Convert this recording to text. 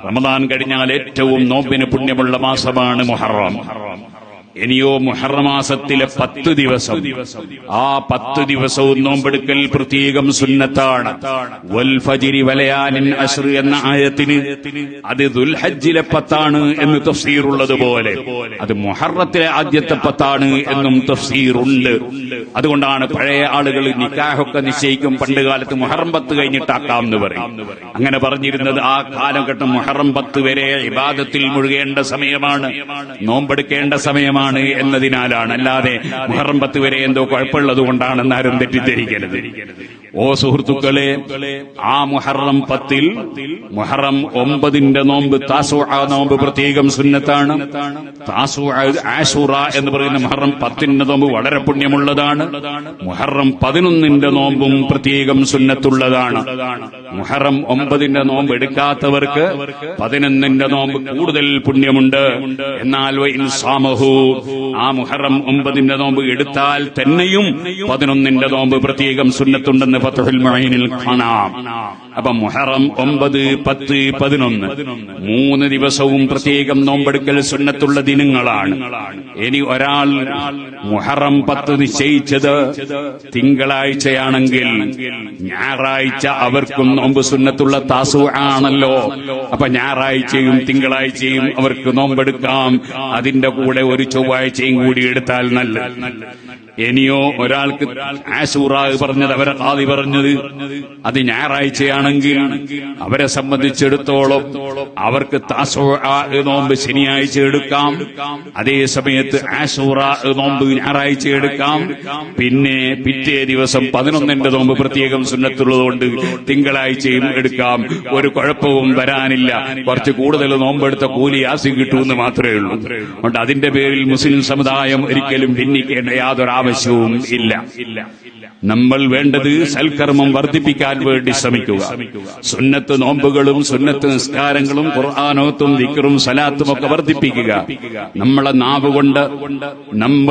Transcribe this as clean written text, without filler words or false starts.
റമദാൻ കഴിഞ്ഞാൽ ഏറ്റവും നോമ്പിന് പുണ്യമുള്ള മാസമാണ് മുഹറം. ഇനിയോ മുഹറം മാസത്തിലെ 10 ദിവസം, ആ 10 ദിവസവും നോമ്പെടുക്കൽ പ്രത്യേകം സുന്നത്താണ്. വൽ ഫജ്രി വലയാലിൻ അശ്ർ എന്ന ആയത്തിന് അത് ദുൽഹജ്ജിലെ 10 എന്ന് തഫ്സീറുള്ളതുപോലെ അത് മുഹറത്തിലെ ആദ്യത്തെ 10 എന്നും തഫ്സീറുണ്ട്. അതുകൊണ്ടാണ് പഴയ ആളുകൾ നിക്കാഹൊക്കെ നിശ്ചയിക്കും പണ്ട് കാലത്ത് മുഹറം 10 കഴിഞ്ഞിട്ടാക്കാം എന്ന് പറയും. അങ്ങനെ പറഞ്ഞിരുന്നത് ആ കാലഘട്ടം മുഹറം 10 വരെ ഇബാദത്തിൽ മുഴുകേണ്ട സമയമാണ്, നോമ്പെടുക്കേണ്ട സമയമാണ് എന്നതിനാലാണ്. അല്ലാതെ മുഹറം 10 വരെ എന്തോ കുഴപ്പമുള്ളത് കൊണ്ടാണെന്ന് ആരും തെറ്റിദ്ധരിക്കരുത്. ഓ സുഹൃത്തുക്കളെ, ആ മുഹറം 10 മുഹറം 9 നോമ്പ് താസുഅ നോമ്പ് പ്രത്യേകം സുന്നത്താണ്. താസുഅ ആശുറ എന്ന് പറയുന്ന മുഹറം 10 നോമ്പ് വളരെ പുണ്യമുള്ളതാണ്. മുഹറം 11 നോമ്പും പ്രത്യേകം സുന്നത്തുള്ളതാണ്. മുഹറം 9 നോമ്പ് എടുക്കാത്തവർക്ക് 11 നോമ്പ് കൂടുതൽ പുണ്യമുണ്ട്. എന്നാൽ ഇൻസാമഹു, ആ മുഹറം 9 നോമ്പ് എടുത്താൽ തന്നെയും 11 നോമ്പ് പ്രത്യേകം സുന്നത്തുണ്ടെന്ന് ഫത്ഹുൽ മുഈനിൽ കാണാം. അപ്പൊ മുഹറം 9, 10, 11 3 ദിവസവും പ്രത്യേകം നോമ്പെടുക്കൽ സുന്നത്തുള്ള ദിനങ്ങളാണ്. ഇനി ഒരാൾ മുഹറം 10 നിശ്ചയിച്ചത് തിങ്കളാഴ്ചയാണെങ്കിൽ ഞായറാഴ്ച അവർക്കും നോമ്പ് സുന്നത്തുള്ള താസുഅ ആണല്ലോ. അപ്പൊ ഞായറാഴ്ചയും തിങ്കളാഴ്ചയും അവർക്ക് നോമ്പെടുക്കാം. അതിന്റെ കൂടെ ഒരു ചൊവ്വാഴ്ചയും കൂടി എടുത്താൽ നല്ലത്. ഇനിയോ ഒരാൾക്ക് ആശൂറ പറഞ്ഞത്, അവരെ ഖാദി പറഞ്ഞത് അത് ഞായറാഴ്ചയാണെങ്കിൽ അവരെ സംബന്ധിച്ചിടത്തോളം അവർക്ക് താസുഅ നോമ്പ് ശനിയാഴ്ച എടുക്കാം. അതേ സമയത്ത് ആശൂറ നോമ്പ് ഞായറാഴ്ച എടുക്കാം. പിന്നെ പിറ്റേ ദിവസം 11 നോമ്പ് പ്രത്യേകം സുന്നത്തുള്ളതുകൊണ്ട് തിങ്കളാഴ്ചയും എടുക്കാം. ഒരു കുഴപ്പവും വരാനില്ല. കുറച്ച് കൂടുതൽ നോമ്പെടുത്ത കൂലി ആസി കിട്ടുമെന്ന് മാത്രമേ ഉള്ളൂ. അതുകൊണ്ട് അതിന്റെ പേരിൽ മുസ്ലിം സമുദായം ഒരിക്കലും ഭിന്നിക്കേണ്ട യാതൊരു ആവശ്യവും ഇല്ല. നമ്മൾ വേണ്ടത് സൽക്കർമ്മം വർദ്ധിപ്പിക്കാൻ വേണ്ടി ശ്രമിക്കുക. സുന്നത്ത് നോമ്പുകളും സുന്നത്ത് നിസ്കാരങ്ങളും ഖുർആനോത്തും ദിക്റും സലാത്തും ഒക്കെ വർദ്ധിപ്പിക്കുക. നമ്മളെ നാവ് കൊണ്ട് നമ്മൾ